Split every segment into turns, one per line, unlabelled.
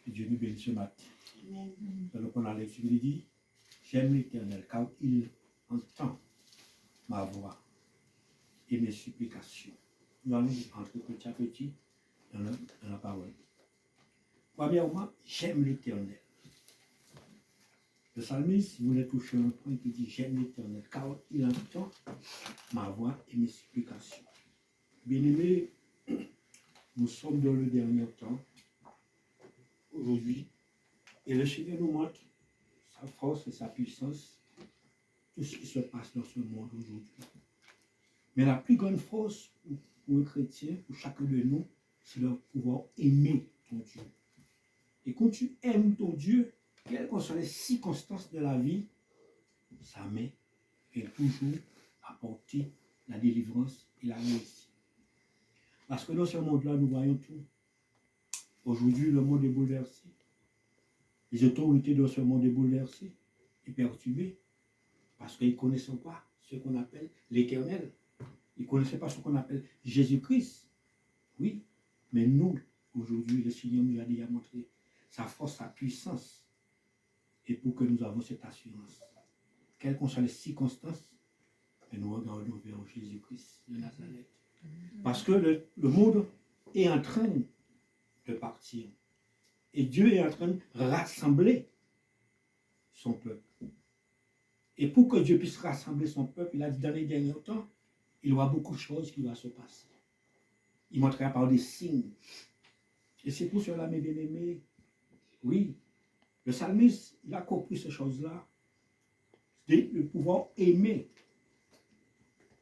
Que Dieu nous bénisse ce matin.
Amen.
Donc on a lecture, il dit, j'aime l'Éternel car il entend ma voix et mes supplications. Nous allons entrer petit à petit dans la parole. Premièrement, j'aime l'Éternel. Le psalmiste voulait toucher un point qui dit j'aime l'Éternel car il entend ma voix et mes supplications. Bien-aimés, nous sommes dans le dernier temps, aujourd'hui, et le Seigneur nous montre sa force et sa puissance, tout ce qui se passe dans ce monde aujourd'hui. Mais la plus grande force pour un chrétien, pour chacun de nous, c'est de pouvoir aimer ton Dieu. Et quand tu aimes ton Dieu, quelles que soient les circonstances de la vie, sa main fait toujours apporter la délivrance et la réussite. Parce que dans ce monde-là, nous voyons tout. Aujourd'hui, le monde est bouleversé. Les autorités de ce monde est bouleversées et perturbées parce qu'ils ne connaissent pas ce qu'on appelle l'Éternel. Ils ne connaissaient pas ce qu'on appelle Jésus-Christ. Oui, mais nous, aujourd'hui, le Seigneur nous a déjà montré sa force, sa puissance. Et pour que nous avons cette assurance, quelles que soient les circonstances, et nous regardons vers Jésus-Christ de Nazareth. Parce que le monde est en train de partir. Et Dieu est en train de rassembler son peuple. Et pour que Dieu puisse rassembler son peuple, il a dit dans les derniers temps, il y aura beaucoup de choses qui vont se passer. Il montrera par des signes. Et c'est pour cela, mes bien-aimés, oui, le psalmiste, il a compris ces choses-là, de pouvoir aimer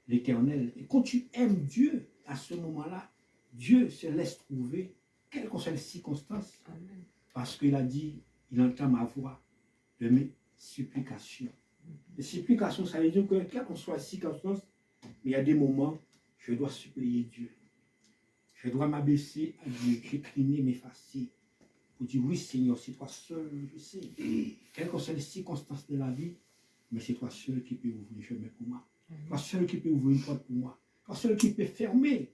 l'Éternel. Et quand tu aimes Dieu, à ce moment-là, Dieu se laisse trouver, quelles que soient les circonstances, parce qu'il a dit, il entend ma voix de mes supplications. Les supplications, ça veut dire que, quelles que soient les circonstances, mais il y a des moments, je dois supplier Dieu. Je dois m'abaisser à Dieu, j'écliner, m'effacer. Pour dire, oui Seigneur, c'est toi seul, je sais. Quelles que soient les circonstances de la vie, mais c'est toi seul qui peux ouvrir le chemin pour moi. Toi seul qui peux ouvrir une porte pour moi. Toi seul qui peut fermer.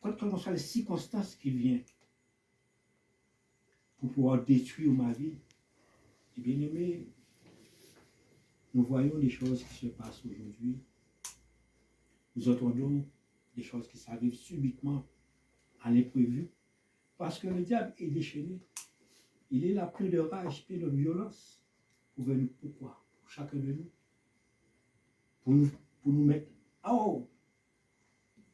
Quelles que soient les circonstances qui viennent pour pouvoir détruire ma vie. Et bien aimé, nous voyons des choses qui se passent aujourd'hui. Nous entendons des choses qui s'arrivent subitement à l'imprévu. Parce que le diable est déchaîné. Il est là plein de rage, plein de violence. Pour venir, pourquoi? Pour chacun de nous. Pour nous mettre hors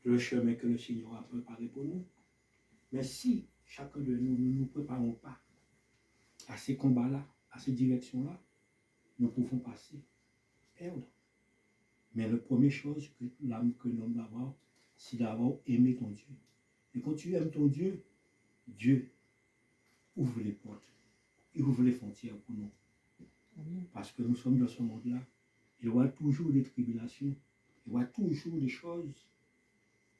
le chemin que le Seigneur a préparé pour nous. Mais si chacun de nous ne nous préparons pas à ces combats-là, à ces directions-là, nous pouvons passer, perdre. Mais la première chose que l'âme que nous devons avoir, c'est d'avoir aimé ton Dieu. Et quand tu aimes ton Dieu, Dieu ouvre les portes, il ouvre les frontières pour nous. Parce que nous sommes dans ce monde-là. Il y aura toujours des tribulations, il y aura toujours des choses.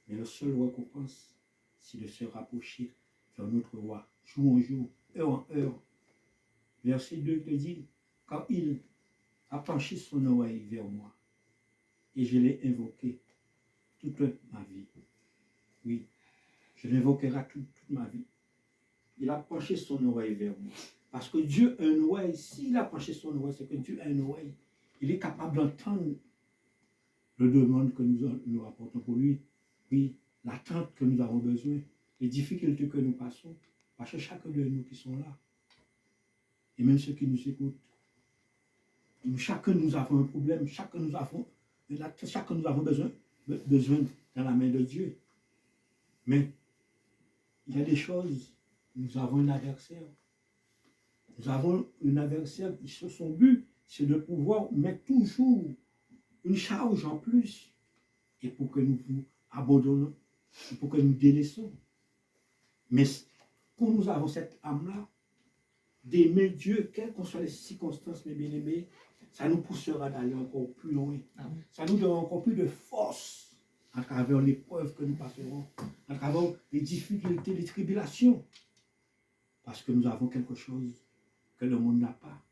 Mais le seul récompense, c'est de se rapprocher de notre roi, jour en jour, heure en heure. Verset 2 te dit, quand il a penché son oreille vers moi, et je l'ai invoqué toute ma vie. Oui, je l'invoquerai toute ma vie. Il a penché son oreille vers moi. Parce que Dieu a une oreille. S'il a penché son oreille, c'est que Dieu a une oreille. Il est capable d'entendre le demande que nous apportons pour lui. Oui, l'attente que nous avons besoin, les difficultés que nous passons. Parce que chacun de nous qui sont là, et même ceux qui nous écoutent, chacun nous avons un problème, chacun nous avons besoin dans la main de Dieu. Mais il y a des choses, nous avons un adversaire. Nous avons un adversaire qui, son but, c'est de pouvoir mettre toujours une charge en plus. Et pour que nous vous abandonnons, et pour que nous délaissons. Mais quand nous avons cette âme-là, d'aimer Dieu, quelles que soient les circonstances, mes bien-aimés, ça nous poussera d'aller encore plus loin. Ça nous donnera encore plus de force à travers l'épreuve que nous passerons, à travers les difficultés, les tribulations. Parce que nous avons quelque chose que le monde n'a pas.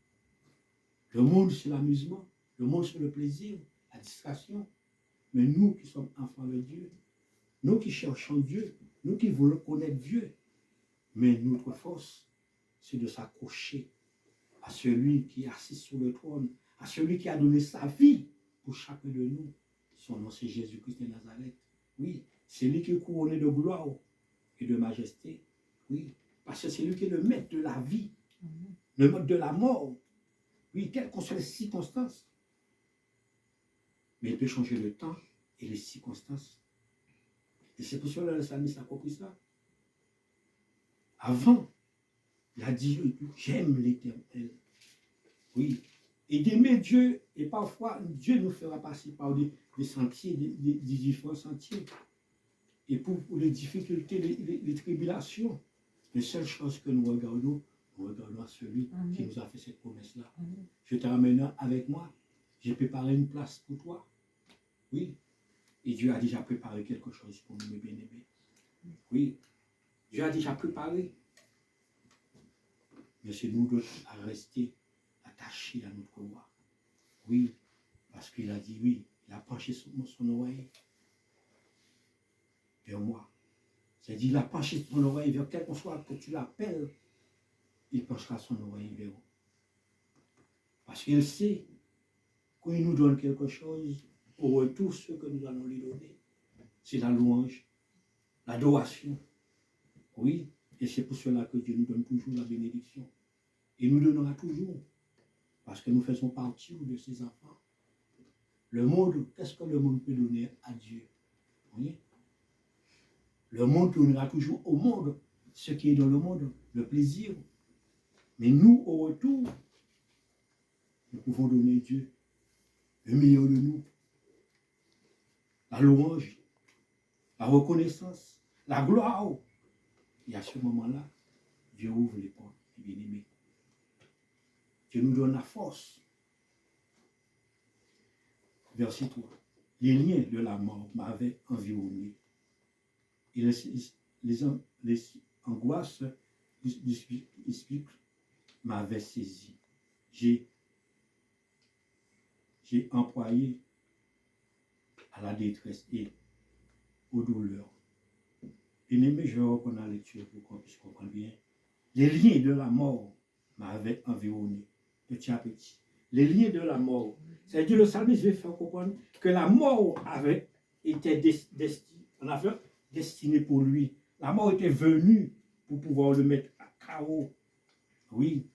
Le monde, c'est l'amusement. Le monde, c'est le plaisir, la distraction. Mais nous qui sommes enfants de Dieu, nous qui cherchons Dieu, nous qui voulons connaître Dieu, mais notre force, c'est de s'accrocher à celui qui est assis sur le trône, à celui qui a donné sa vie pour chacun de nous. Son nom, c'est Jésus-Christ de Nazareth. Oui, c'est lui qui est couronné de gloire et de majesté. Oui, parce que c'est lui qui est le maître de la vie, le maître de la mort. Oui, quelles que soient les circonstances. Mais il peut changer le temps et les circonstances. Et c'est pour cela que le psalmiste a compris ça. Avant, il a dit, j'aime l'Éternel. Oui. Et d'aimer Dieu, et parfois, Dieu nous fera passer par des sentiers, des différents sentiers. Et pour les difficultés, les tribulations, les seules choses que nous regardons à celui qui nous a fait cette promesse-là. Je te ramène avec moi. J'ai préparé une place pour toi. Oui. Et Dieu a déjà préparé quelque chose pour nous, mes bien-aimés. Oui. Dieu a déjà préparé. Mais c'est nous d'autres à rester attachés à notre roi. Oui. Parce qu'il a dit oui. Il a penché son oreille vers moi. C'est-à-dire, il a penché son oreille vers quel qu'on soit que tu l'appelles, il penchera son oreille vers vous. Parce qu'il sait qu'il nous donne quelque chose, au retour, ce que nous allons lui donner, c'est la louange, l'adoration. Oui, et c'est pour cela que Dieu nous donne toujours la bénédiction. Il nous donnera toujours, parce que nous faisons partie de ses enfants. Le monde, qu'est-ce que le monde peut donner à Dieu? Oui. Le monde donnera toujours au monde ce qui est dans le monde, le plaisir. Mais nous, au retour, nous pouvons donner Dieu le meilleur de nous. La louange, la reconnaissance, la gloire. Et à ce moment-là, Dieu ouvre les portes, les bien-aimés. Dieu nous donne la force. Verset 3. Les liens de la mort m'avaient environné. Et les angoisses du spectre m'avaient saisi. J'ai employé à la détresse et aux douleurs. Bien-aimé, je vais reprendre la lecture pour qu'on puisse comprendre bien. Les liens de la mort m'avaient environné, petit à petit. Les liens de la mort. C'est-à-dire, le psalmiste veut faire comprendre que la mort avait été destinée pour lui. La mort était venue pour pouvoir le mettre à chaos. Oui.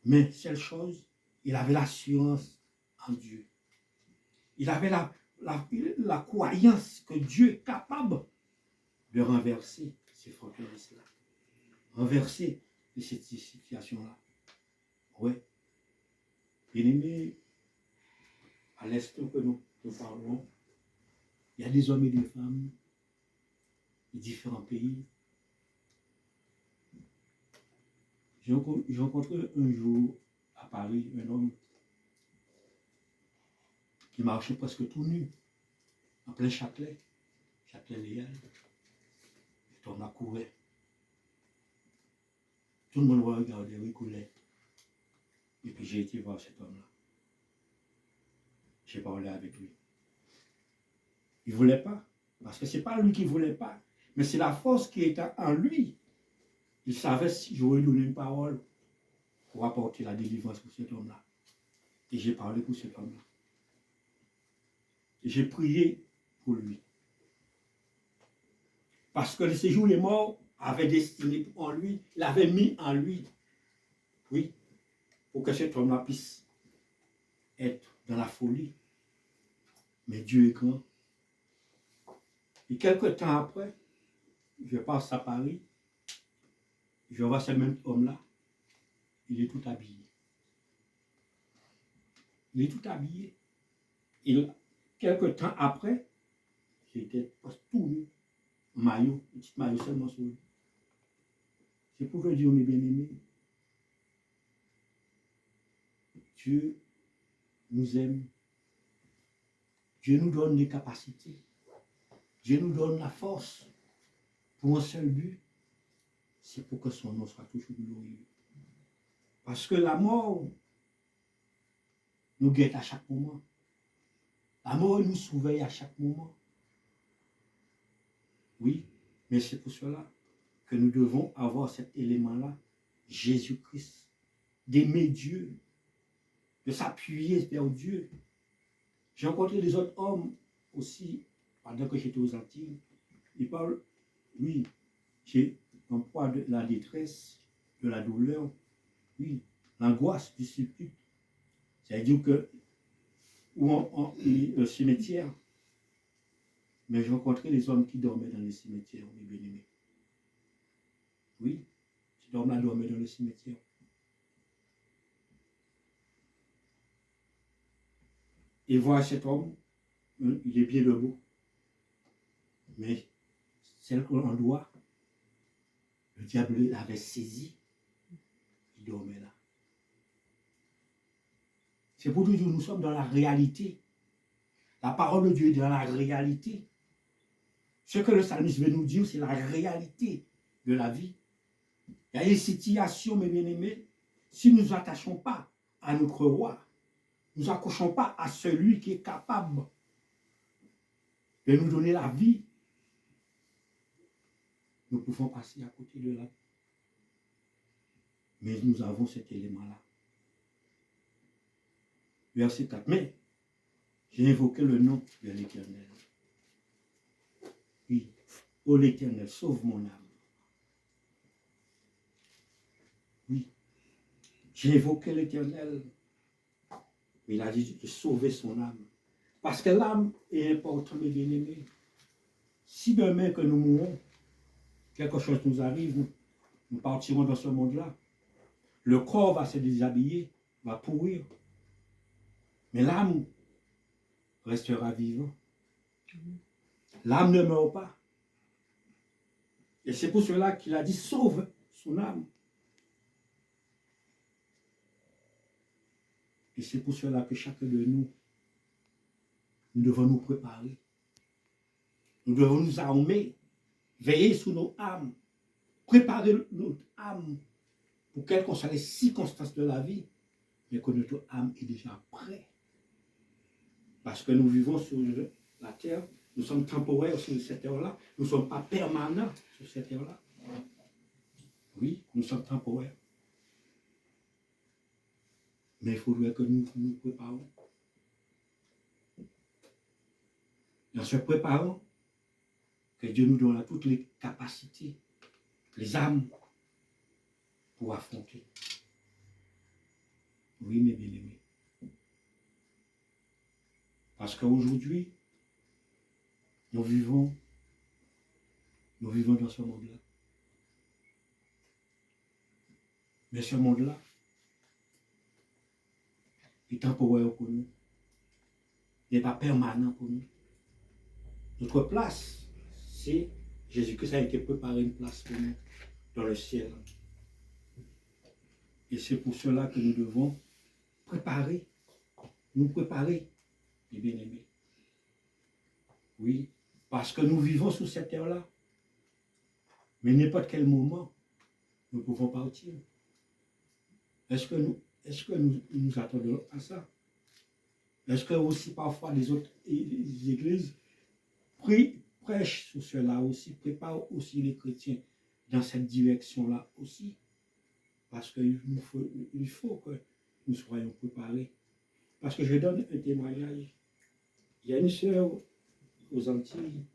Mais seule chose, il avait l'assurance en Dieu. Il avait la croyance que Dieu est capable de renverser ces forteresses-là. Renverser cette situation-là. Oui. Bien-aimés, à l'instant que nous parlons, il y a des hommes et des femmes de différents pays. J'ai rencontré un jour à Paris un homme qui marchait presque tout nu, en plein Châtelet Léal. Cet homme a couru. Tout le monde regardait, il courait. Et puis j'ai été voir cet homme-là. J'ai parlé avec lui. Il ne voulait pas, parce que ce n'est pas lui qui ne voulait pas, mais c'est la force qui était en lui. Il savait si j'aurais donné une parole pour apporter la délivrance pour cet homme-là. Et j'ai parlé pour cet homme-là. Et j'ai prié pour lui. Parce que le séjour des morts avait destiné en lui, l'avait mis en lui. Oui, pour que cet homme-là puisse être dans la folie. Mais Dieu est grand. Et quelques temps après, je passe à Paris, je vois ce même homme-là, il est tout habillé. Il est tout habillé. Et quelques temps après, j'étais tout nu, maillot, petit maillot seulement sur lui. C'est pour que Dieu, mes bien-aimés, Dieu nous aime. Dieu nous donne des capacités. Dieu nous donne la force pour un seul but, c'est pour que son nom soit toujours glorieux. Parce que la mort nous guette à chaque moment. La mort nous surveille à chaque moment. Oui, mais c'est pour cela que nous devons avoir cet élément-là Jésus-Christ, d'aimer Dieu, de s'appuyer vers Dieu. J'ai rencontré des autres hommes aussi, pendant que j'étais aux Antilles. Ils parlent, oui, j'ai un poids de la détresse, de la douleur, oui, l'angoisse du supplice. C'est-à-dire que, le cimetière, mais j'ai rencontré des hommes qui dormaient dans les cimetières, mes bien-aimés. Oui, cet homme-là dormait dans le cimetière. Et voir cet homme, il est bien debout. Mais celle qu'on doit, le diable l'avait saisi, il dormait là. C'est pour dire que nous sommes dans la réalité. La parole de Dieu est dans la réalité. Ce que le psalmiste veut nous dire, c'est la réalité de la vie. Il y a une situation, mes bien-aimés, si nous ne nous attachons pas à notre roi, nous n'accrochons pas à celui qui est capable de nous donner la vie, nous pouvons passer à côté de là. Mais nous avons cet élément-là. Verset 4. Mais j'ai invoqué le nom de l'Éternel. Oui. Ô l'Éternel, sauve mon âme. Oui. J'ai invoqué l'Éternel. Il a dit de sauver son âme. Parce que l'âme est importante, mes bien-aimés. Si demain que nous mourons, quelque chose nous arrive, nous partirons dans ce monde-là. Le corps va se déshabiller, va pourrir. Mais l'âme restera vivant. L'âme ne meurt pas. Et c'est pour cela qu'il a dit sauve son âme. Et c'est pour cela que chacun de nous devons nous préparer. Nous devons nous armer, veiller sur nos âmes, préparer notre âme pour quelles que soient les circonstances de la vie, mais que notre âme est déjà prête. Parce que nous vivons sur la terre, nous sommes temporaires sur cette terre-là, nous ne sommes pas permanents sur cette terre-là. Oui, nous sommes temporaires. Mais il faudrait que nous nous préparions. Et en se préparant, que Dieu nous donne toutes les capacités, les âmes pour affronter. Oui, mes bien-aimés. Parce qu'aujourd'hui, nous vivons dans ce monde-là. Mais ce monde-là est temporaire pour nous. Il n'est pas permanent pour nous. Notre place, c'est Jésus-Christ a été préparé une place pour nous dans le ciel. Et c'est pour cela que nous devons nous préparer, les bien-aimés. Oui, parce que nous vivons sur cette terre-là. Mais n'importe quel moment, nous pouvons partir. Est-ce que nous attendons à ça? Est-ce que aussi parfois les autres églises prêchent sur cela aussi, préparent aussi les chrétiens dans cette direction-là aussi? Parce qu'il faut que nous soyons préparés. Parce que je donne un témoignage. Il y a une sœur aux Antilles,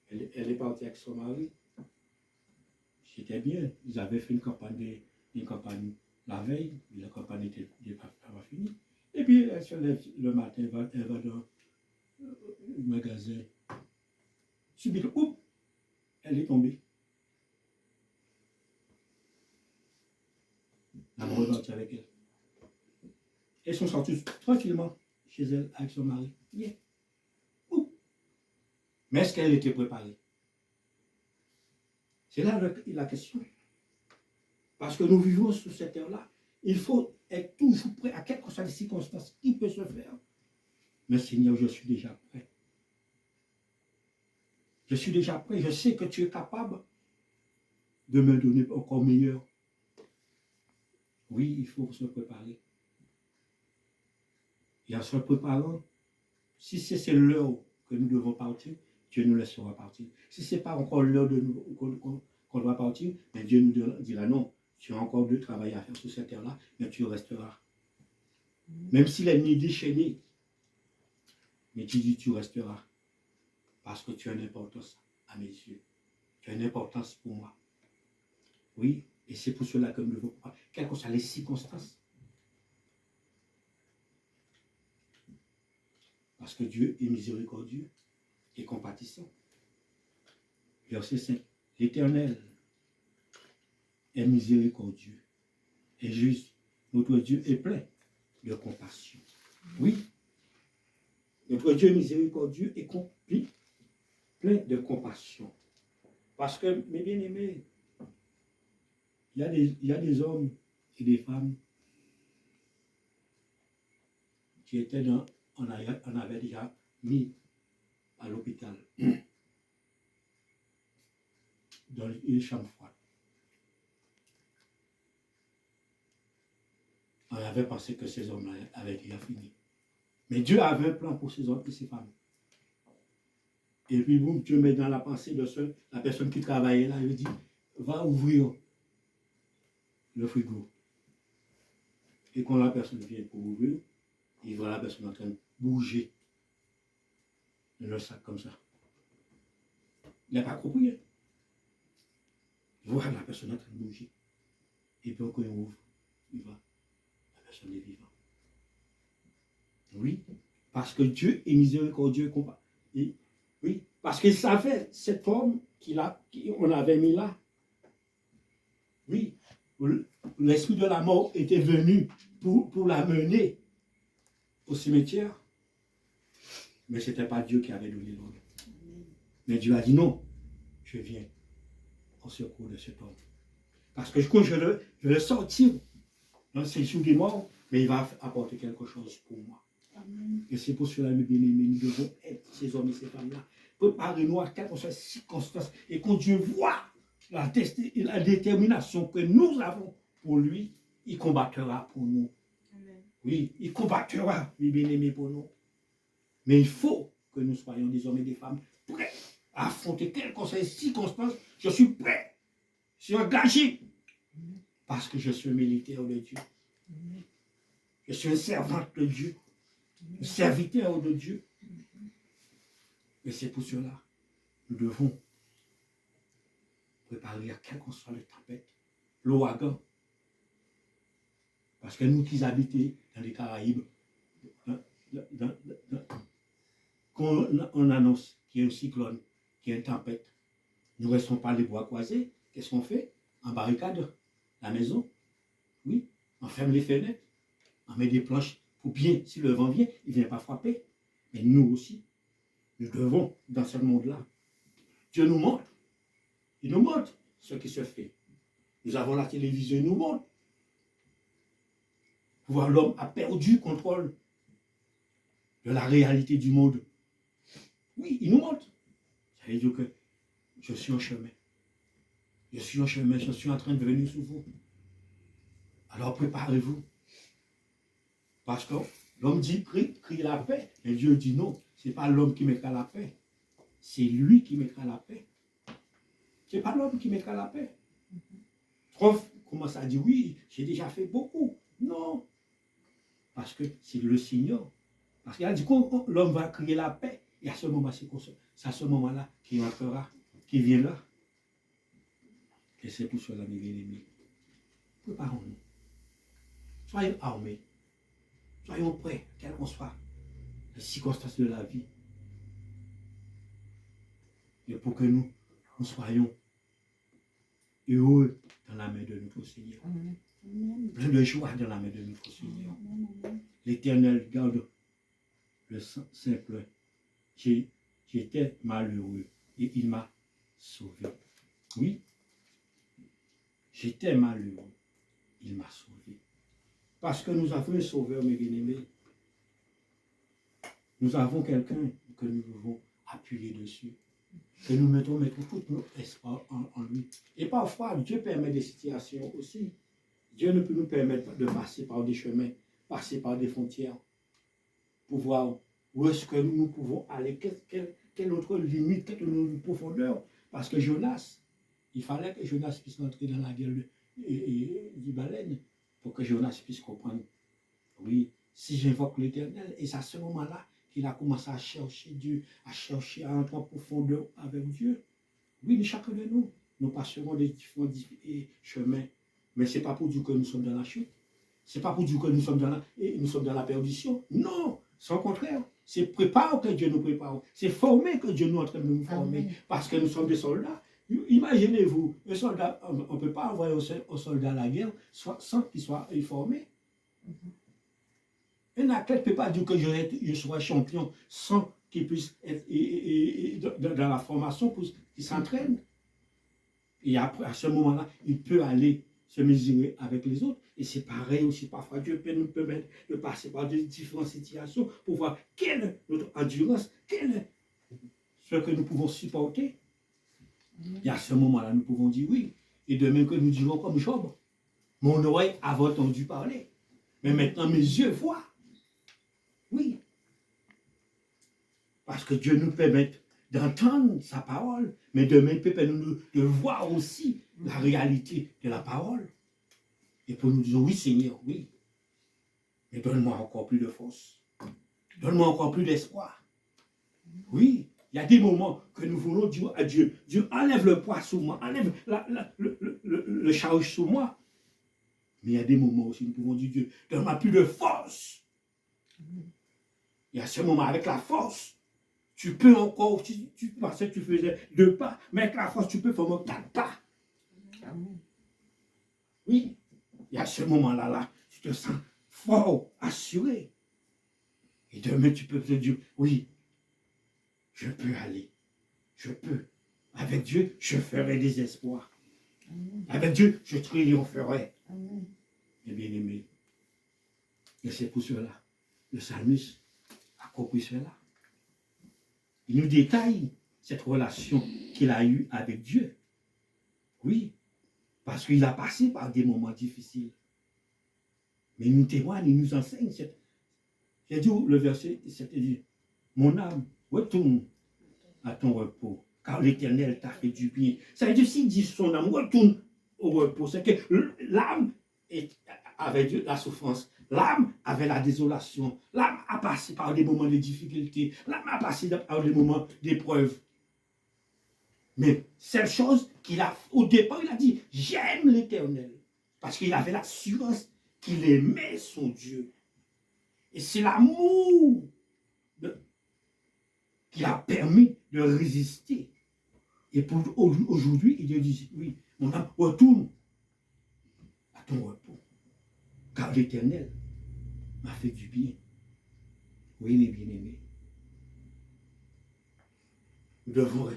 elle est partie avec son mari. C'était bien. Ils avaient fait une campagne la veille, la campagne n'était pas finie. Et puis elle se lève le matin, elle va dans le magasin. Subitement, elle est tombée. Elle a reparti avec elle. Elles sont sorties tranquillement chez elle avec son mari. Bien. Mais est-ce qu'elle était préparée? C'est là la question. Parce que nous vivons sur cette terre-là. Il faut être toujours prêt à quelles que soient les circonstances qui peut se faire. Mais Seigneur, je suis déjà prêt. Je suis déjà prêt. Je sais que tu es capable de me donner encore meilleur. Oui, il faut se préparer. Et en se préparant, si c'est l'heure que nous devons partir, Dieu nous laissera partir. Si ce n'est pas encore l'heure qu'on doit partir, mais Dieu nous dira non, tu as encore du travail à faire sur cette terre-là, mais tu resteras. Même si l'ennemi est déchaîné, mais tu dis tu resteras. Parce que tu as une importance à mes yeux. Tu as une importance pour moi. Oui, et c'est pour cela que nous devons croire, quelles que soient les circonstances. Parce que Dieu est miséricordieux et compatissant. Verset 5. L'Éternel est miséricordieux et juste. Notre Dieu est plein de compassion. Oui, notre Dieu est miséricordieux et plein de compassion. Parce que, mes bien-aimés, il y a des hommes et des femmes qui étaient on avait déjà mis à l'hôpital, dans une chambre froide. On avait pensé que ces hommes-là avaient déjà fini. Mais Dieu avait un plan pour ces hommes et ces femmes. Et puis, boum, Dieu met dans la pensée de la personne qui travaillait là, il dit, va ouvrir le frigo. Et quand la personne vient pour ouvrir, il voit la personne en train de bouger le sac comme ça. Il n'a pas compris. Il voit la personne en train de bouger. Et puis quand il ouvre, il va. La personne est vivante. Oui, parce que Dieu est miséricordieux et compatissant. Oui, parce qu'il savait cette forme qu'on avait mis là. Oui, l'esprit de la mort était venu pour la mener au cimetière. Mais ce n'était pas Dieu qui avait donné l'ordre. Mais Dieu a dit non, je viens au secours de cet homme. Parce que quand je le sortir dans ces jours des morts, mais il va apporter quelque chose pour moi. Amen. Et c'est pour cela, mes bien-aimés, nous devons être ces hommes et ces femmes-là. Préparez-nous à quelque chose de circonstance. Et quand Dieu voit la détermination que nous avons pour lui, il combattra pour nous. Amen. Oui, il combattra, mes bien-aimés, pour nous. Mais il faut que nous soyons des hommes et des femmes prêts à affronter quelque chose de circonstance. Je suis prêt. Je suis engagé. Parce que je suis un militaire de Dieu. Je suis un servant de Dieu. Un serviteur de Dieu. Et c'est pour cela nous devons préparer à quelle que soit la tempête, l'ouragan. Parce que nous qui habitons dans les Caraïbes, quand on annonce qu'il y a un cyclone, qu'il y a une tempête, nous ne restons pas les bois croisés. Qu'est-ce qu'on fait? On barricade la maison. Oui, on ferme les fenêtres. On met des planches pour bien, si le vent vient, il ne vient pas frapper. Mais nous aussi, nous devons, dans ce monde-là, Dieu nous montre. Il nous montre ce qui se fait. Nous avons la télévision, il nous montre. Voir l'homme a perdu contrôle de la réalité du monde. Oui, il nous montre. Ça veut dire que je suis en chemin. Je suis en chemin, je suis en train de venir sur vous. Alors préparez-vous. Parce que l'homme dit crie la paix. Et Dieu dit non, ce n'est pas l'homme qui mettra la paix. C'est lui qui mettra la paix. Ce n'est pas l'homme qui mettra la paix. Prof commence à dire oui, j'ai déjà fait beaucoup. Non. Parce que c'est le Seigneur. Parce qu'il a dit que l'homme va crier la paix. Et à ce moment, c'est à ce moment-là qu'il entrera, qu'il viendra. Et c'est pour cela, mes bien-aimés. Préparons-nous. Soyons armés. Soyons prêts, quelles qu'en soient les circonstances de la vie. Et pour que nous soyons heureux dans la main de notre Seigneur. Plein de joie dans la main de notre Seigneur. L'Éternel garde le simple. J'étais malheureux et il m'a sauvé. Oui, j'étais malheureux, il m'a sauvé. Parce que nous avons un sauveur, mes bien-aimés. Nous avons quelqu'un que nous devons appuyer dessus. Que nous mettons tout notre espoir en lui. Et parfois, Dieu permet des situations aussi. Dieu ne peut nous permettre de passer par des chemins, passer par des frontières, pour voir où est-ce que nous pouvons aller, quelle est notre limite, quelle est notre profondeur. Parce que Jonas, il fallait que Jonas puisse entrer dans la gueule du baleine, pour que Jonas puisse comprendre. Oui, si j'invoque l'Éternel, et c'est à ce moment-là qu'il a commencé à chercher Dieu, à chercher à entrer en profondeur avec Dieu. Oui, chacun de nous, nous passerons des différents chemins, mais ce n'est pas pour dire que nous sommes dans la chute. Ce n'est pas pour dire que nous sommes dans la perdition. Non, c'est au contraire. C'est préparer que Dieu nous prépare. C'est former que Dieu nous est en train de nous former. Amen. Parce que nous sommes des soldats. Imaginez-vous, un soldat, on ne peut pas envoyer un soldat à la guerre sans qu'il soit formé. Un athlète ne peut pas dire que je sois champion sans qu'il puisse être dans la formation pour qu'il s'entraîne. Et après, à ce moment-là, il peut aller se mesurer avec les autres. Et c'est pareil aussi, parfois Dieu peut nous permettre de passer par des différentes situations pour voir quelle est notre endurance, quel est ce que nous pouvons supporter. Et à ce moment-là, nous pouvons dire oui. Et de même que nous dirons comme Job, mon oreille avait entendu parler, mais maintenant mes yeux voient. Oui. Parce que Dieu nous permet d'entendre sa parole, mais demain, il peut nous de voir aussi la réalité de la parole. Et pour nous dire, oui Seigneur, oui, mais donne-moi encore plus de force. Donne-moi encore plus d'espoir. Oui, il y a des moments que nous voulons dire à Dieu, Dieu enlève le poids sur moi, enlève le charge sur moi. Mais il y a des moments aussi, nous pouvons dire, Dieu, donne-moi plus de force. Et à ce moment, avec la force, tu peux encore, tu pensais que tu faisais 2 pas, mais avec la force, tu peux faire 4 pas. Oui, et à ce moment-là, tu te sens fort, assuré. Et demain, tu peux te dire, oui, je peux aller, je peux. Avec Dieu, je ferai des espoirs. Avec Dieu, je triompherai. Mes bien-aimés, et c'est pour cela, le psalmiste a compris cela. Il nous détaille cette relation qu'il a eue avec Dieu. Oui, parce qu'il a passé par des moments difficiles. Mais il nous témoigne, il nous enseigne. J'ai dit le verset 7 dit, mon âme, retourne à ton repos, car l'Éternel t'a fait du bien. Ça veut dire, s'il dit son âme, retourne au repos, c'est que l'âme avait la souffrance, l'âme avait la désolation, l'âme a passé par des moments de difficulté, l'âme a passé par des moments d'épreuve. Mais cette chose qu'il a, au départ, il a dit, j'aime l'Éternel, parce qu'il avait l'assurance qu'il aimait son Dieu. Et c'est l'amour qui a permis de résister. Et pour aujourd'hui, il dit, oui, mon âme, retourne à ton repos, car l'Éternel m'a fait du bien. Oui, mes bien-aimés, nous devons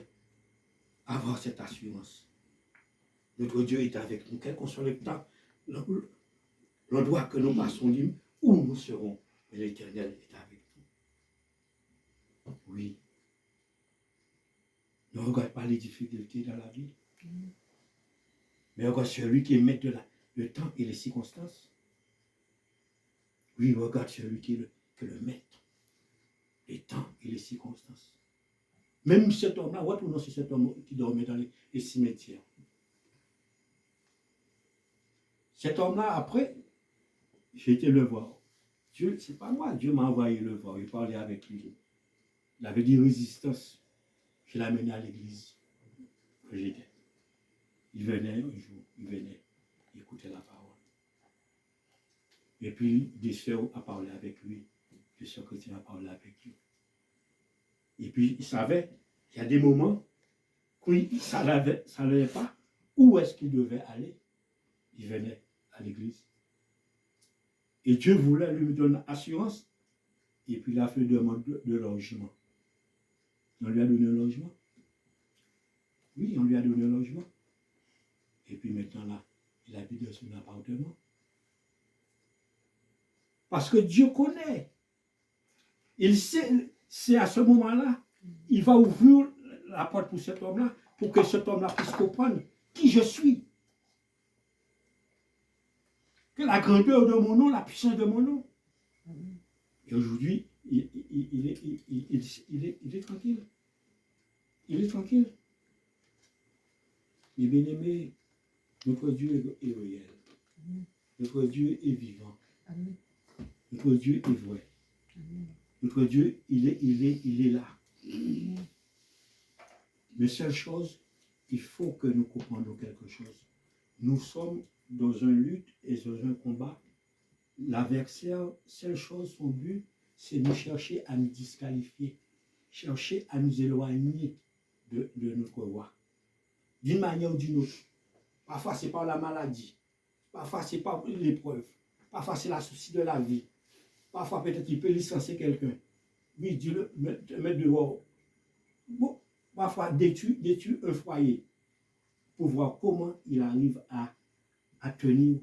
avoir cette assurance. Notre Dieu est avec nous, quel qu'on soit le temps, l'endroit que nous passons libre, où nous serons, mais l'Éternel est avec nous. Oui. Ne regarde pas les difficultés dans la vie, mais regarde celui qui est maître de le temps et les circonstances. Oui, regarde celui qui est le maître, les temps et les circonstances. Même cet homme-là, retournons sur cet homme qui dormait dans les cimetières. Cet homme-là, après, j'ai été le voir. Dieu, c'est pas moi, Dieu m'a envoyé le voir. Il parlait avec lui. Il avait dit résistance. Je l'ai amené à l'église que j'étais. Il venait un jour, il venait écouter la parole. Et puis, des sœurs ont parlé avec lui. Des sœurs chrétiennes ont parlé avec lui. Et puis, il savait qu'il y a des moments où ça n'allait pas. Où est-ce qu'il devait aller? Il venait à l'église. Et Dieu voulait lui donner assurance. Et puis, il a fait demande de logement. On lui a donné un logement. Oui, on lui a donné un logement. Et puis maintenant, là, il habite dans son appartement. Parce que Dieu connaît. Il sait, c'est à ce moment-là, il va ouvrir la porte pour cet homme-là, pour que cet homme-là puisse comprendre qui je suis. Que la grandeur de mon nom, la puissance de mon nom. Et aujourd'hui, il est tranquille. Il est tranquille. Mes bien-aimés, Notre Dieu est réel.
Amen.
Notre Dieu est vivant.
Amen.
Notre Dieu est vrai.
Amen.
Notre Dieu, il est là.
Amen.
Mais seule chose, il faut que nous comprenions quelque chose. Nous sommes dans une lutte et dans un combat. L'adversaire, seule chose, son but, c'est de chercher à nous disqualifier, chercher à nous éloigner de notre roi. D'une manière ou d'une autre. Parfois, c'est par la maladie. Parfois, c'est par l'épreuve. Parfois, c'est la souci de la vie. Parfois, peut-être qu'il peut licencier quelqu'un. Oui, Dieu le met dehors. Bon, parfois, détruire un foyer pour voir comment il arrive à tenir.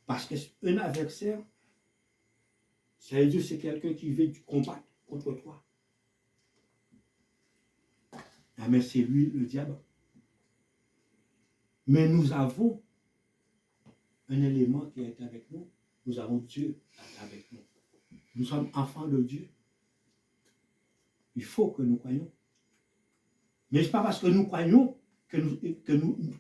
Parce qu'un adversaire, c'est quelqu'un qui veut combattre contre toi. Ah, mais c'est lui, le diable. Mais nous avons un élément qui est avec nous. Nous avons Dieu avec nous. Nous sommes enfants de Dieu. Il faut que nous croyions. Mais ce n'est pas parce que nous croyons que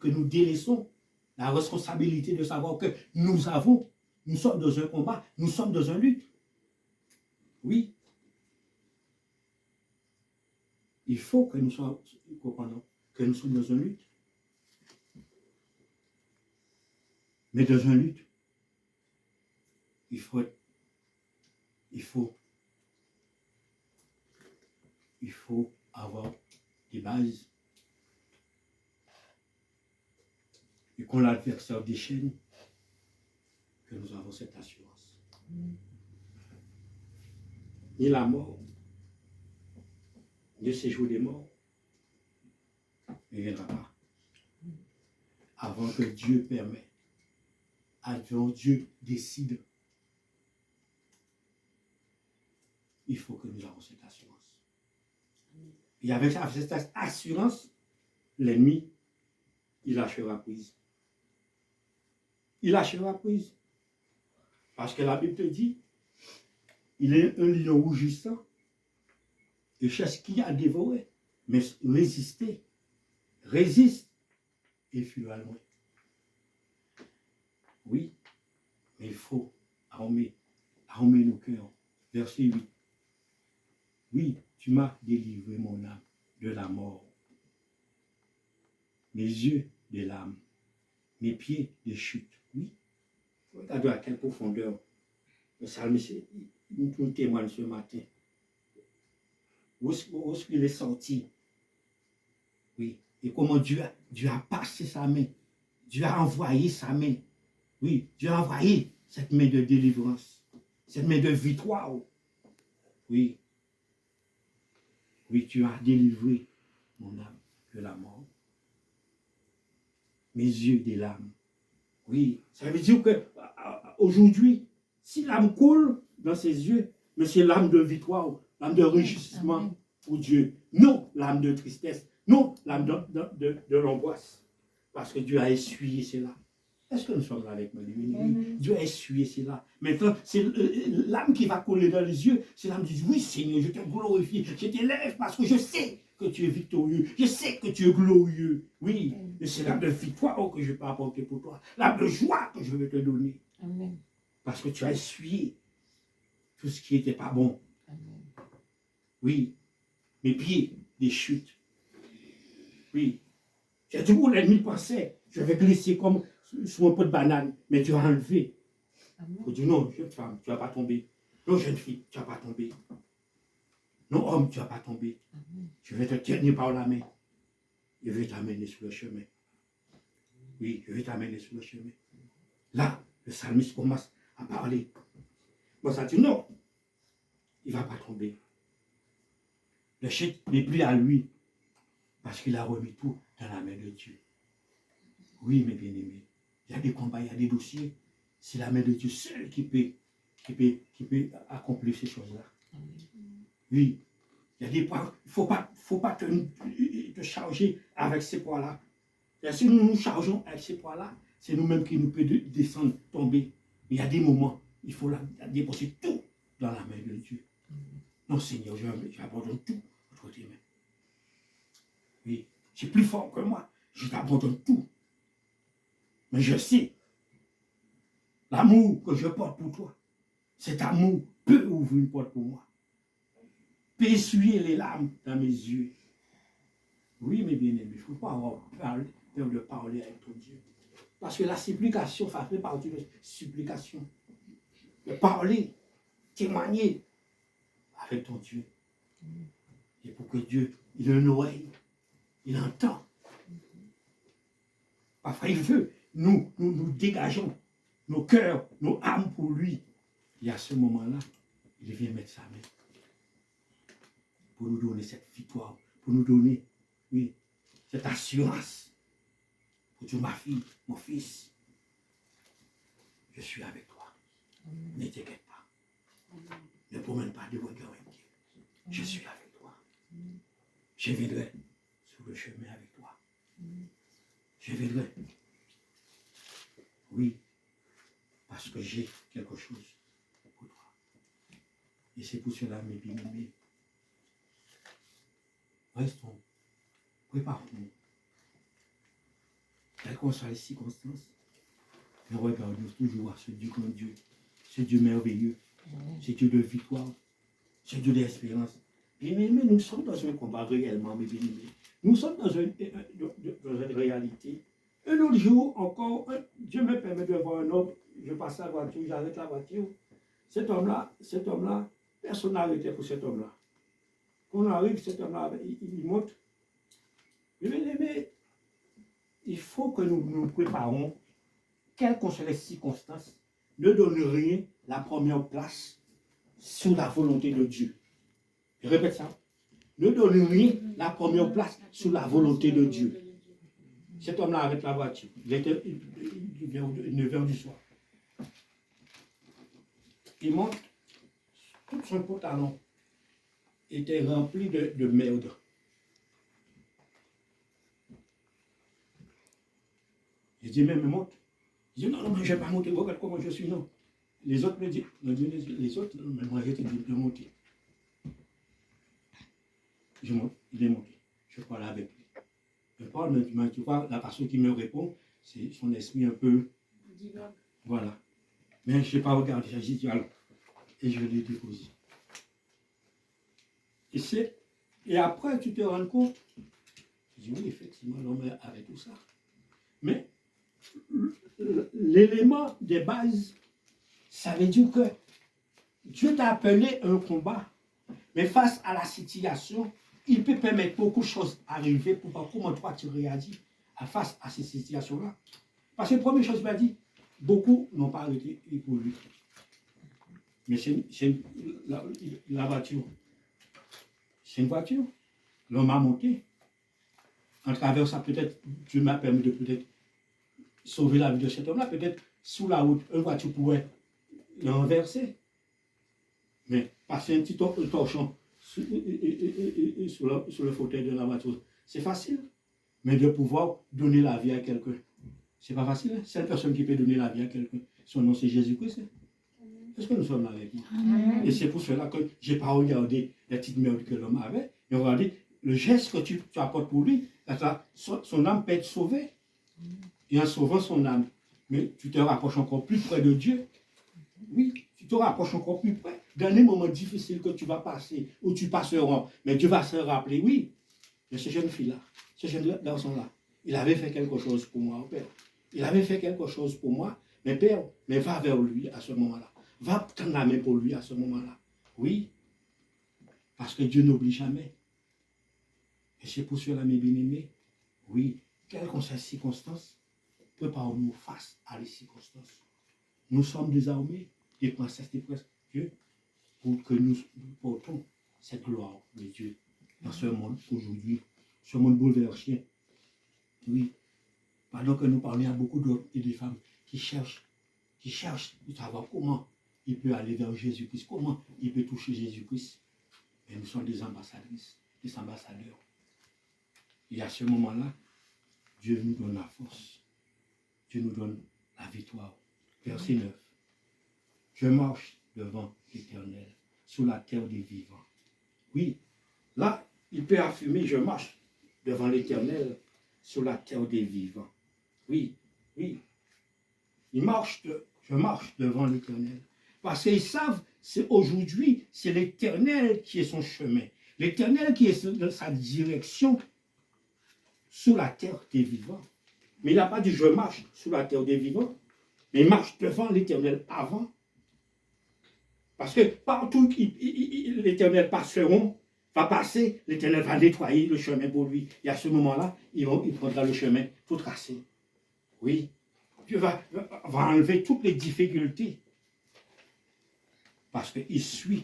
nous délaissons la responsabilité de savoir que nous sommes dans un combat, nous sommes dans une lutte. Oui. Il faut que nous soyons comprenons que nous sommes dans une lutte. Mais dans une lutte, il faut avoir des bases. Et quand l'adversaire déchaîne, que nous avons cette assurance. Ni la mort, ni le séjour des morts ne viendra pas. Avant que Dieu permette, avant que Dieu décide, il faut que nous avons cette assurance. Et avec cette assurance, l'ennemi, il lâchera prise. Il lâchera prise. Parce que la Bible te dit, il est un lion rougissant et cherche qui a dévoré. Mais résiste et fuira loin. Oui, mais il faut armer nos cœurs. Verset 8. Oui, tu m'as délivré mon âme de la mort, mes yeux de l'âme, mes pieds des chutes. Oui, regardez à quelle profondeur le psalmiste nous témoigne ce matin. Où est-ce qu'il est sorti? Oui, et comment Dieu a passé sa main. Dieu a envoyé sa main. Oui, Dieu a envoyé cette main de délivrance, cette main de victoire. Oui. Oui, tu as délivré mon âme de la mort. Mes yeux des larmes. Oui, ça veut dire que aujourd'hui, si l'âme coule dans ses yeux, mais c'est l'âme de victoire, l'âme de réjouissement pour Dieu. Non l'âme de tristesse, non l'âme de l'angoisse. Parce que Dieu a essuyé cela. Est-ce que nous sommes là avec moi? Dieu a essuyé cela. Maintenant, c'est l'âme qui va couler dans les yeux. C'est l'âme qui dit, oui Seigneur, je te glorifie, je t'élève parce que je sais que tu es victorieux. Je sais que tu es glorieux. Oui, et c'est l'âme de victoire que je peux apporter pour toi. L'âme de joie que je vais te donner.
Amen.
Parce que tu as essuyé tout ce qui n'était pas bon.
Amen.
Oui, mes pieds, des chutes. Oui, j'ai dit, où l'ennemi pensait, je vais glisser comme sur un pot de banane, mais tu as enlevé. Il dit, non, jeune femme, tu ne vas pas tomber. Non, jeune fille, tu ne vas pas tomber. Non, homme, tu ne vas pas tomber.
Amen.
Je vais te tenir par la main. Je vais t'amener sur le chemin. Oui, je vais t'amener sur le chemin. Là, le psalmiste commence à parler. Moi, ça dit, non, il ne va pas tomber. Le chèque n'est plus à lui, parce qu'il a remis tout dans la main de Dieu. Oui, mes bien-aimés, il y a des combats, il y a des dossiers. C'est la main de Dieu seule qui peut accomplir ces choses-là. Oui, il y a des poids, il ne faut pas te charger avec ces poids-là. Si nous nous chargeons avec ces poids-là, c'est nous-mêmes qui nous peut descendre, tomber. Mais il y a des moments, il faut déposer tout dans la main de Dieu. Non, Seigneur, j'abandonne tout entre tes mains. Oui, c'est plus fort que moi. Je t'abandonne tout. Mais je sais, l'amour que je porte pour toi, cet amour peut ouvrir une porte pour moi. Peut essuyer les larmes dans mes yeux. Oui, mes bien-aimés, il ne faut pas avoir peur de parler avec ton Dieu. Parce que la supplication, ça fait partie de la supplication. De parler, témoigner avec ton Dieu. Et pour que Dieu, il a une oreille, il entend. Parfois, il veut, nous dégageons nos cœurs, nos âmes pour lui. Et à ce moment-là, il vient mettre sa main pour nous donner cette victoire, pour nous donner, oui, cette assurance. Pour dire, ma fille, mon fils, je suis avec toi. Ne t'inquiète pas. Ne promène pas de regard inquiet. Je suis avec toi. Je viendrai sur le chemin avec toi. Je viendrai. Oui, parce que j'ai quelque chose pour toi. Et c'est pour cela, mes bien-aimés, restons, préparons-nous. Quelles qu'en soient les circonstances, mais regardons toujours à ce Dieu grand Dieu, ce Dieu merveilleux, ce Dieu de victoire, ce Dieu d'espérance. Bien-aimés, nous sommes dans un combat réellement, mes bien-aimés. Nous sommes dans une réalité. Un autre jour encore, Dieu me permet de voir un homme, je passe la voiture, j'arrête la voiture. Cet homme-là, personne n'a arrêté pour cet homme-là. Quand on arrive, cet homme-là, il monte. Bien-aimés, il faut que nous nous préparons, quelles qu'en soient les circonstances, ne donne rien la première place sous la volonté de Dieu. Je répète ça. Ne donne rien la première place sous la volonté de Dieu. Cet homme-là arrête la voiture. Il était 9h du soir. Il monte, tout son pantalon était rempli de merde. Je dis, mais monte. Je dis, non, mais je ne vais pas monter, regarde comment je suis, non. Les autres me disent, les autres, non, mais moi, je te dis de monter. Je monte, il est monté. Je parle avec lui. Je parle, mais tu vois, la personne qui me répond, c'est son esprit un peu. Voilà. Mais je n'ai pas regardé, j'ai dit, alors. Et je l'ai déposé. Et après, tu te rends compte, je dis, oui, effectivement, l'homme avait tout ça. Mais l'élément de base, ça veut dire que Dieu t'a appelé à un combat, mais face à la situation, il peut permettre beaucoup de choses arriver pour voir comment toi tu réagis face à ces situations-là. Parce que la première chose qu'il m'a dit, beaucoup n'ont pas arrêté pour lui. Mais c'est la voiture. C'est une voiture. L'homme a monté. En travers ça, peut-être, Dieu m'a permis de peut-être sauver la vie de cet homme-là. Peut-être, sous la route, une voiture pourrait le renverser. Mais passer un petit torchon sur le fauteuil de la voiture, c'est facile. Mais de pouvoir donner la vie à quelqu'un, c'est pas facile. Hein? C'est une personne qui peut donner la vie à quelqu'un. Son nom, c'est Jésus-Christ. Hein? Est-ce que nous sommes là avec lui? Et c'est pour cela que je n'ai pas regardé la petite merde que l'homme avait, mais regardé le geste que tu apportes pour lui. Son âme peut être sauvée. Et en sauvant son âme, mais tu te rapproches encore plus près de Dieu. Oui, tu te rapproches encore plus près. Dans les moments difficiles que tu vas passer, où tu passeras, mais Dieu va se rappeler, oui, mais ce jeune fille-là, ce jeune garçon-là, il avait fait quelque chose pour moi, Père. Il avait fait quelque chose pour moi, mais Père, mais va vers lui à ce moment-là. Va prendre la main pour lui à ce moment-là. Oui, parce que Dieu n'oublie jamais. Et c'est pour cela, mes bien-aimés, oui, quelles que soient les circonstances, préparons-nous face à les circonstances. Nous sommes désormais des princesses, des princes de Dieu, pour que nous portons cette gloire de Dieu dans ce monde aujourd'hui, ce monde bouleversé. Oui, pendant que nous parlons, il y a beaucoup d'hommes et de femmes qui cherchent de savoir comment il peut aller vers Jésus-Christ, comment il peut toucher Jésus-Christ. Et nous sommes des ambassadrices, des ambassadeurs. Et à ce moment-là, Dieu nous donne la force. Dieu nous donne la victoire. Verset 9. Je marche devant l'Éternel, sur la terre des vivants. Oui, là, il peut affirmer, je marche devant l'Éternel, sur la terre des vivants. Oui, oui. Je marche devant l'Éternel. Parce qu'ils savent, c'est aujourd'hui, c'est l'Éternel qui est son chemin. L'Éternel qui est dans sa direction sur la terre des vivants. Mais il n'a pas dit je marche sur la terre des vivants, mais il marche devant l'Éternel avant. Parce que partout l'Éternel passeront, va passer, l'Éternel va nettoyer le chemin pour lui. Et à ce moment-là, il prendra le chemin tout tracé. Oui. Dieu va enlever toutes les difficultés. Parce qu'il suit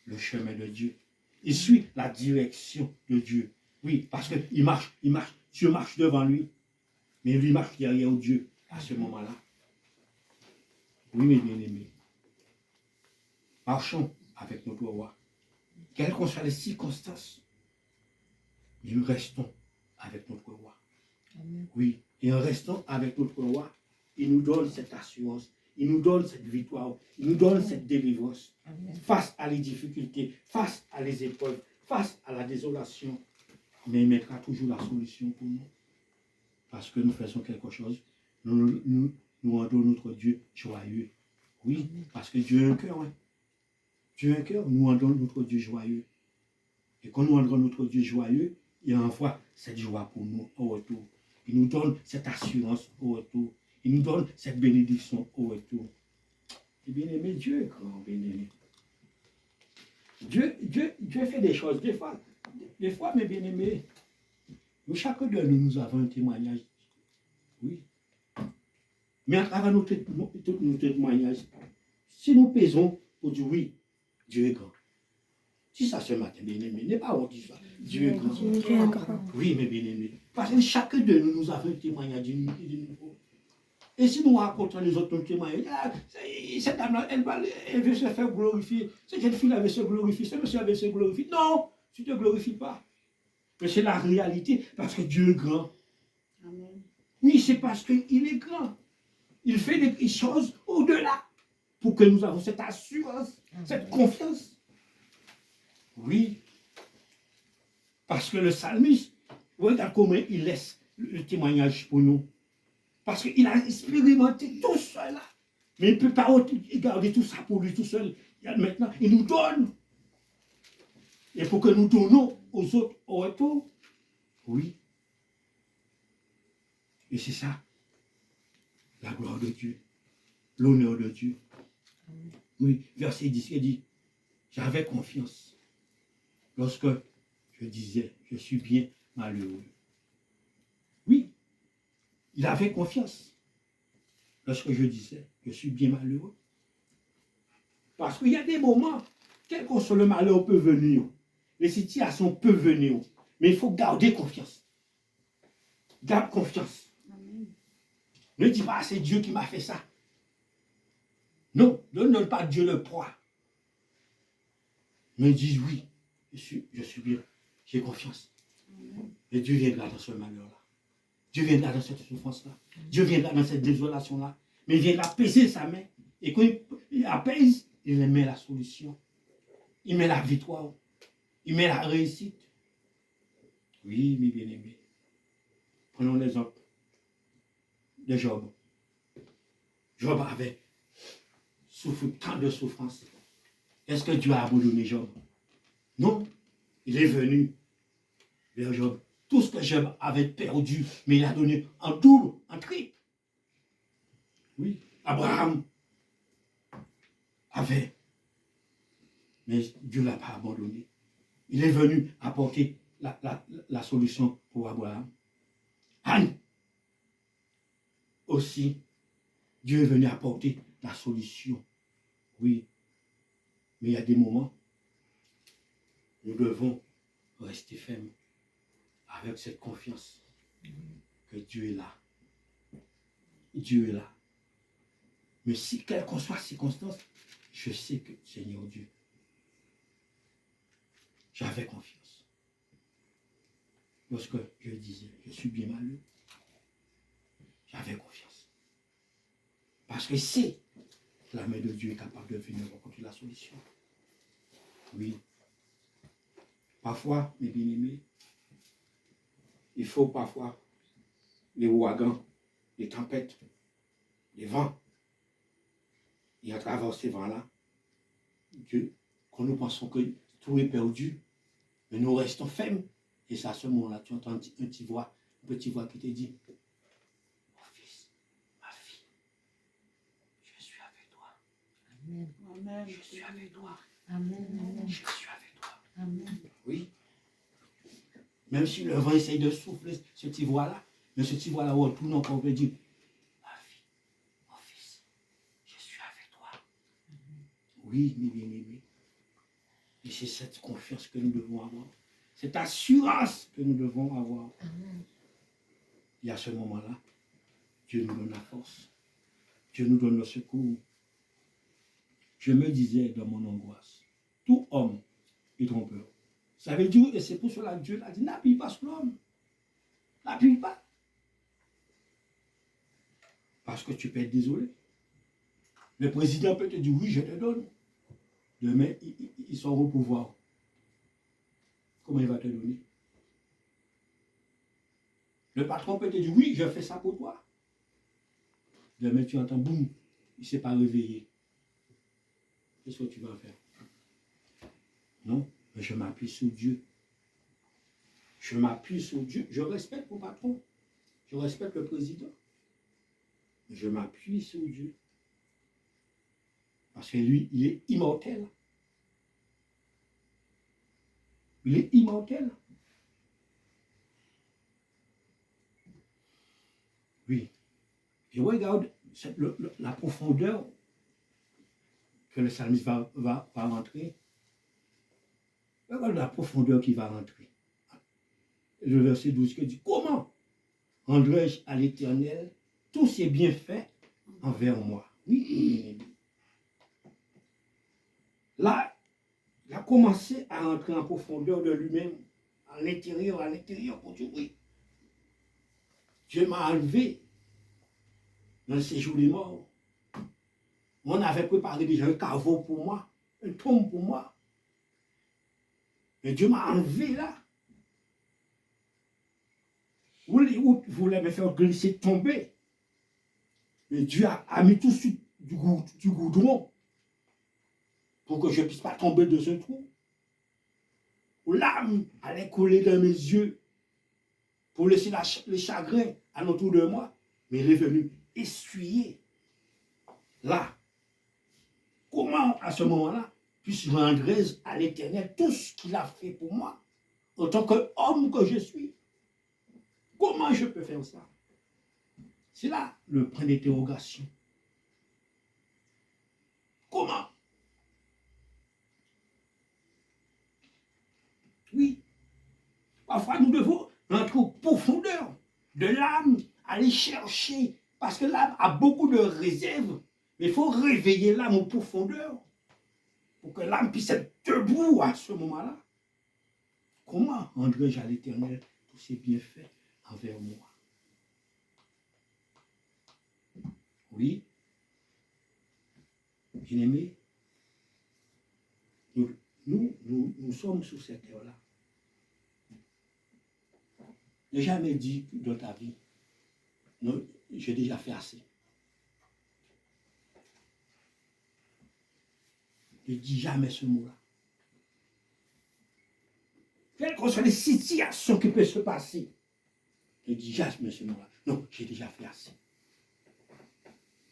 le chemin de Dieu. Il suit la direction de Dieu. Oui, parce qu'il marche, Dieu marche devant lui. Mais lui marche derrière Dieu à ce moment-là. Oui, mes bien-aimés. Marchons avec notre roi. Quelles qu'en soient les circonstances, nous restons avec notre roi. Amen. Oui, et en restant avec notre roi, il nous donne cette assurance, il nous donne cette victoire, il nous donne cette délivrance. Amen. Face à les difficultés, face à les épreuves, face à la désolation. Mais il mettra toujours la solution pour nous. Parce que nous faisons quelque chose, nous rendons notre Dieu joyeux. Oui, parce que Dieu a un cœur. Hein. Dieu a un cœur, nous rendons notre Dieu joyeux. Et quand nous rendons notre Dieu joyeux, il envoie cette joie pour nous au retour. Il nous donne cette assurance au retour. Il nous donne cette bénédiction au retour. Et bien aimé, Dieu est grand, bien aimé. Dieu fait des choses. Des fois, mes bien aimés, nous, chacun de nous avons un témoignage. Oui. Mais à travers nos témoignages, si nous pesons pour dire oui, Dieu est grand. Si ça ce matin, bien-aimé, n'est pas honte ça. Dieu est grand.
Dieu est grand.
Oui, mes bien-aimés. Parce que chacun de nous avons un témoignage de nouveau. Et si nous racontons les autres témoignages, cette dame-là, elle veut se faire glorifier. Cette jeune fille-là veut se glorifier. Ce monsieur veut se glorifier. Non, tu ne te glorifies pas. Mais c'est la réalité, parce que Dieu est grand. Amen. Oui, c'est parce qu'il est grand. Il fait des choses au-delà pour que nous avons cette assurance, cette confiance. Oui. Parce que le psalmiste, regarde comment il laisse le témoignage pour nous. Parce qu'il a expérimenté tout cela. Mais il ne peut pas garder tout ça pour lui tout seul. Maintenant, il nous donne. Et pour que nous donnons aux autres au retour. Oui. Et c'est ça. La gloire de Dieu. L'honneur de Dieu. Oui, verset 10, il dit, j'avais confiance lorsque je disais, je suis bien malheureux. Oui, il avait confiance lorsque je disais, je suis bien malheureux. Parce qu'il y a des moments, quel que soit le malheur peut venir, les situations peuvent venir, mais il faut garder confiance. Garde confiance. Amen. Ne dis pas, c'est Dieu qui m'a fait ça. Non, ne donne pas à Dieu le poids. Mais dis oui, je suis bien, j'ai confiance. Amen. Et Dieu viendra dans ce malheur-là. Dieu viendra dans cette souffrance-là. Dieu viendra dans cette désolation-là. Mais il viendra apaiser sa main. Et quand il apaise, il met la solution. Il met la victoire. Il met la réussite. Oui, mes bien-aimés. Prenons l'exemple de Job. Job avait souffert tant de souffrances. Est-ce que Dieu a abandonné Job? Non. Il est venu vers Job. Tout ce que Job avait perdu, mais il a donné en double, en triple. Oui. Abraham avait. Mais Dieu ne l'a pas abandonné. Il est venu apporter la solution pour Abraham. Anne aussi, Dieu est venu apporter la solution. Oui. Mais il y a des moments, nous devons rester fermes avec cette confiance que Dieu est là. Dieu est là. Mais si, quelle que soit la circonstance, je sais que Seigneur Dieu, j'avais confiance. Lorsque je disais, je suis bien malheureux, j'avais confiance. Parce que c'est la main de Dieu est capable de venir rencontrer la solution. Oui. Parfois, mes bien-aimés, il faut parfois les ouragans, les tempêtes, les vents. Et à travers ces vents-là, quand nous pensons que tout est perdu, mais nous restons fermes. Et c'est à ce moment-là, tu entends une petite voix qui te dit, mon fils, ma fille, je suis avec toi.
Amen.
Je suis avec toi.
Amen.
Je suis avec toi.
Amen.
Oui. Même si le vent essaye de souffler ce petit voix-là, mais ce petit voix-là, on tourne encore et dit, ma fille, mon fils, je suis avec toi. Oui, oui. Et c'est cette confiance que nous devons avoir. Cette assurance que nous devons avoir.
Amen.
Et à ce moment-là, Dieu nous donne la force. Dieu nous donne le secours. Je me disais dans mon angoisse, tout homme est trompeur. Ça veut dire, et c'est pour cela que Dieu l'a dit, n'appuie pas sur l'homme. N'appuie pas. Parce que tu peux être désolé. Le président peut te dire, oui, je te donne. Demain, ils sont au pouvoir. Comment il va te donner? Le patron peut te dire, oui, je fais ça pour toi. Demain, tu entends, boum, il ne s'est pas réveillé. Qu'est-ce que tu vas faire? Non, mais je m'appuie sur Dieu. Je m'appuie sur Dieu. Je respecte mon patron. Je respecte le président. Je m'appuie sur Dieu. Parce que lui, il est immortel. Il est immortel. Oui. Et regarde la profondeur que le psalmiste va rentrer. Regarde la profondeur qui va rentrer. Le verset 12 qui dit, comment rendrai-je à l'Éternel tous ses bienfaits envers moi? Oui. Là, il a commencé à rentrer en profondeur de lui-même, à l'intérieur, pour Dieu. Oui. Dieu m'a enlevé dans le séjour des morts. On avait préparé déjà un caveau pour moi, une tombe pour moi. Mais Dieu m'a enlevé là. Vous voulez me faire glisser, tomber. Mais Dieu a mis tout de suite du goudron pour que je ne puisse pas tomber de ce trou. L'âme allait couler dans mes yeux pour laisser le chagrin à l'entour de moi. Mais il est venu essuyer. Là, comment à ce moment-là, puis-je rendre à l'Éternel tout ce qu'il a fait pour moi, en tant qu'homme que je suis? Comment je peux faire ça? C'est là le point d'interrogation. Comment? Oui. Parfois, nous devons rentrer aux profondeurs de l'âme, aller chercher, parce que l'âme a beaucoup de réserves. Mais il faut réveiller l'âme aux profondeurs pour que l'âme puisse être debout à ce moment-là. Comment rendrai-je à l'Éternel tous ses bienfaits envers moi? Oui, bien-aimés, nous sommes sur cette terre-là. Ne jamais dit dans ta vie, non, j'ai déjà fait assez. Ne dis jamais ce mot-là. Quelles que soient les situations qui peuvent se passer, ne dis jamais ce mot-là. Non, j'ai déjà fait assez.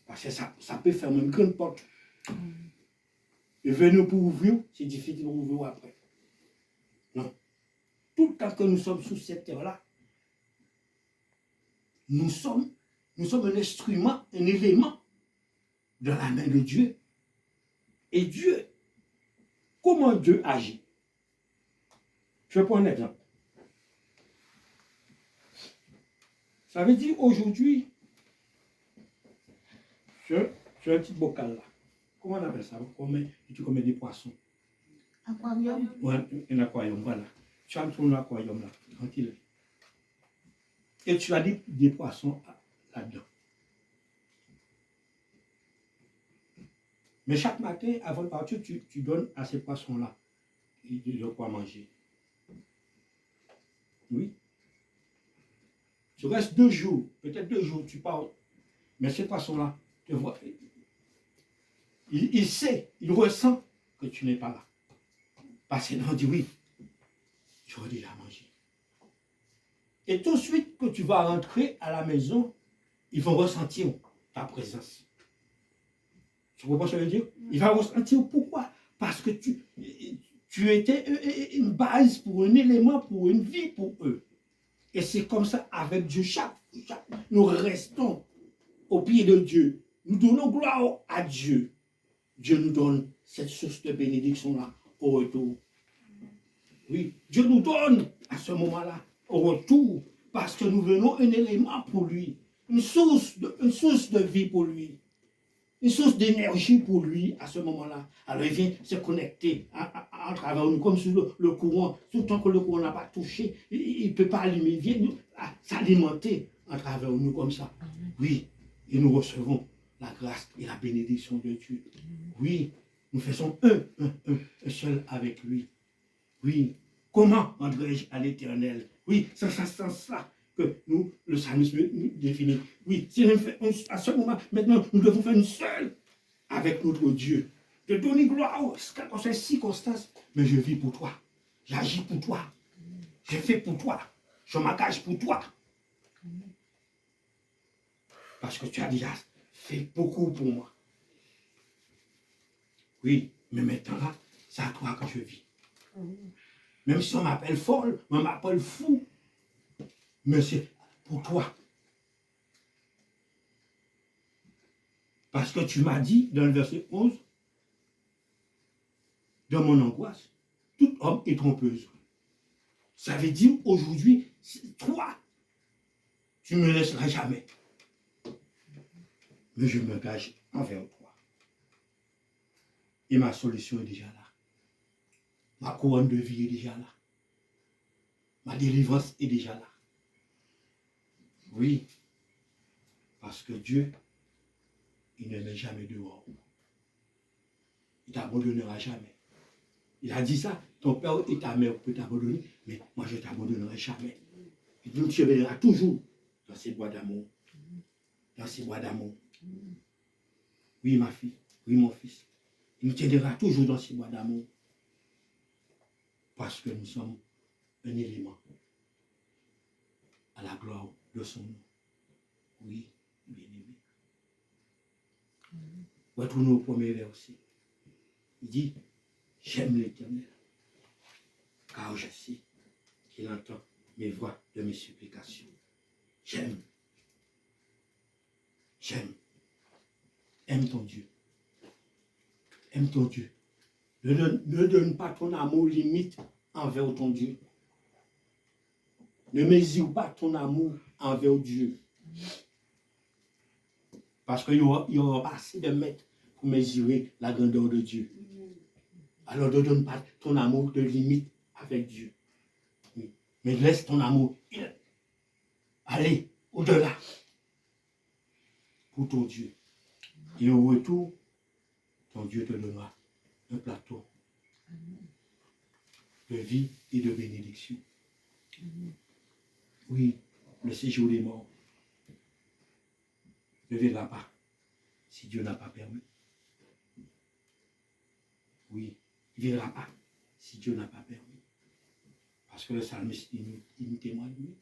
Parce que ça peut faire une grande porte. Et venir pour ouvrir, c'est difficile pour ouvrir après. Non. Tout le temps que nous sommes sur cette terre-là, nous sommes un instrument, un élément dans la main de Dieu. Et Dieu, comment Dieu agit? Je vais prendre un exemple. Ça veut dire aujourd'hui, j'ai un petit bocal là. Comment on appelle ça? Tu commets des poissons.
Aquarium.
Ouais, un aquarium, voilà. Tu as ton aquarium là, tranquille. Et tu as des poissons là-dedans. Mais chaque matin, avant de partir, tu donnes à ces poissons-là de quoi manger. Oui. Tu restes 2 jours, peut-être 2 jours, tu pars. Mais ce poisson-là, te voit, il sait, il ressent que tu n'es pas là. Parce qu'il dit oui, tu aurais déjà mangé. Et tout de suite que tu vas rentrer à la maison, ils vont ressentir ta présence. Tu comprends ce que je veux dire? Il va ressentir pourquoi? Parce que tu étais une base pour un élément, pour une vie pour eux. Et c'est comme ça avec Dieu. Nous restons au pied de Dieu. Nous donnons gloire à Dieu. Dieu nous donne cette source de bénédiction-là au retour. Oui, Dieu nous donne à ce moment-là au retour parce que nous venons un élément pour lui, une source de vie pour lui. Une source d'énergie pour lui à ce moment-là. Alors il vient se connecter à travers nous, comme sur le courant. Tout le temps que le courant n'a pas touché, il ne peut pas allumer. Il vient s'alimenter à travers nous comme ça. Oui, et nous recevons la grâce et la bénédiction de Dieu. Oui, nous faisons un seul avec lui. Oui, comment rendrai-je à l'éternel? Oui, c'est ça que nous, le psalmiste nous définit. Oui, à ce moment, maintenant, nous devons faire une seule avec notre Dieu. De donner gloire aux circonstances. Mais je vis pour toi. J'agis pour toi. Je fais pour toi. Je m'engage pour toi. Parce que tu as déjà fait beaucoup pour moi. Oui, mais maintenant là, c'est à toi que je vis. Même si on m'appelle folle, on m'appelle fou. Mais c'est pour toi. Parce que tu m'as dit, dans le verset 11, dans mon angoisse, tout homme est trompeuse. Ça veut dire aujourd'hui, toi, tu ne me laisseras jamais. Mais je m'engage envers toi. Et ma solution est déjà là. Ma couronne de vie est déjà là. Ma délivrance est déjà là. Oui, parce que Dieu, il ne met jamais dehors. Il ne t'abandonnera jamais. Il a dit ça, ton père et ta mère peuvent t'abandonner, mais moi je ne t'abandonnerai jamais. Et Dieu te verra toujours dans ces bois d'amour. Dans ces bois d'amour. Oui, ma fille, oui, mon fils. Il nous tiendra toujours dans ces bois d'amour. Parce que nous sommes un élément à la gloire de son nom. Oui, bien-aimé. Retournons au premier verset. Il dit, j'aime l'Éternel, car je sais qu'il entend mes voix de mes supplications. J'aime. J'aime. Aime ton Dieu. Aime ton Dieu. Ne donne pas ton amour limite envers ton Dieu. Ne mesure pas ton amour envers Dieu. Parce qu'il y aura pas assez de mètres pour mesurer la grandeur de Dieu. Alors ne donne pas ton amour de limite avec Dieu. Oui. Mais laisse ton amour aller au-delà pour ton Dieu. Et au retour, ton Dieu te donnera un plateau de vie et de bénédiction. Oui, le séjour des morts ne viendra pas si Dieu n'a pas permis. Oui, il ne viendra pas si Dieu n'a pas permis. Parce que le psalmiste, il nous témoigne, oui.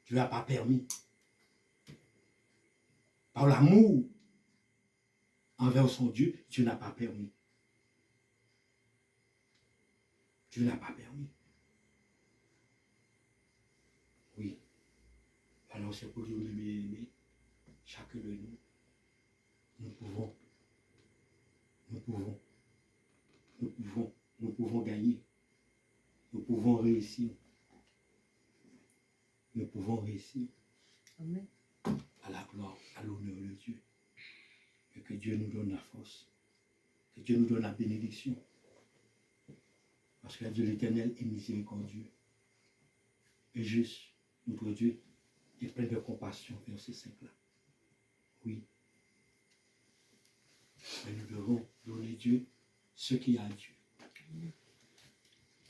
Dieu n'a pas permis. Par l'amour envers son Dieu, Dieu n'a pas permis. Dieu n'a pas permis. Oui. Alors c'est pour dire, mais chacun de nous, nous pouvons gagner. Nous pouvons réussir. Nous pouvons réussir.
Amen.
À la gloire, à l'honneur de Dieu. Et que Dieu nous donne la force. Que Dieu nous donne la bénédiction. Parce que Dieu l'Éternel est miséricordieux. Et juste, notre Dieu est plein de compassion vers ces cinq-là. Oui. Mais nous devons donner Dieu ce qui a Dieu.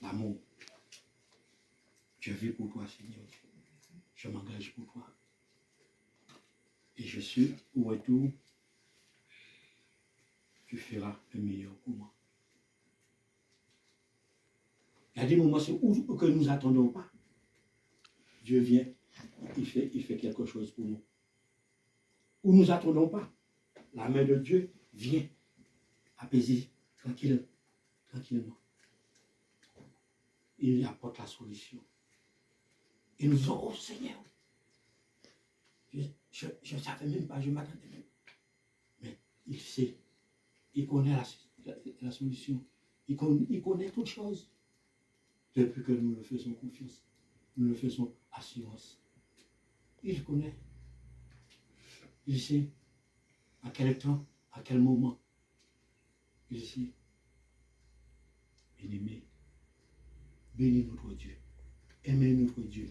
L'amour. Je vis pour toi, Seigneur Dieu. je m'engage pour toi. Et je suis au retour, tu feras le meilleur pour moi. Il y a des moments où que nous n'attendons pas. Dieu vient, il fait quelque chose pour nous. Où nous n'attendons pas. La main de Dieu vient apaiser tranquillement. Il apporte la solution. Et nous disons, oh Seigneur, je ne savais même pas, je ne m'attendais même pas. Mais il sait, il connaît la solution. Il connaît toutes choses. Depuis que nous le faisons confiance, nous le faisons assurance. Il connaît. Il sait à quel temps, à quel moment. Il sait. Bien-aimé, bénis notre Dieu. Aimez notre Dieu.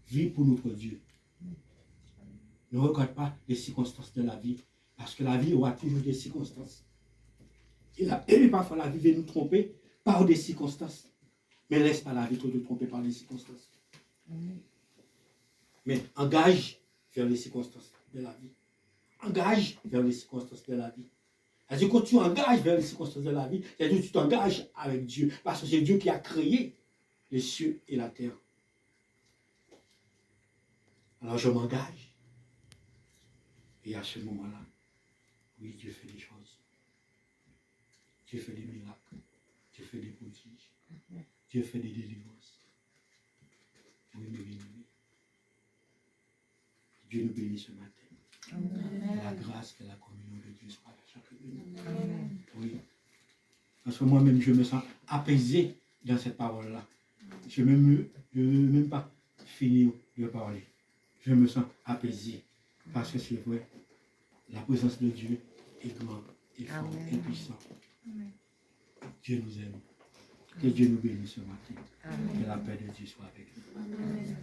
Vis pour notre Dieu. Ne regarde pas les circonstances de la vie, parce que la vie aura toujours des circonstances. Et parfois la vie va nous tromper par des circonstances. Mais laisse pas la vie te tromper par les circonstances. Mais engage vers les circonstances de la vie. Engage vers les circonstances de la vie. C'est-à-dire quand tu engages vers les circonstances de la vie, c'est-à-dire que tu t'engages avec Dieu. Parce que c'est Dieu qui a créé les cieux et la terre. Alors je m'engage. Et à ce moment-là, oui, Dieu fait des choses. Dieu fait des miracles. Dieu fait des prodiges. Dieu fait des délivrances. Oui, mes bien-aimés. Dieu nous bénit ce matin. Amen. La grâce et la communion de Dieu soit avec chacun de nous. Oui. Parce que moi-même, je me sens apaisé dans cette parole-là. Je ne veux même pas finir de parler. Je me sens apaisé. Parce que c'est vrai, la présence de Dieu est grande, est forte, est puissante. Dieu nous aime. Que Dieu nous bénisse ce matin. Amen. Que la paix de Dieu soit avec nous. Amen.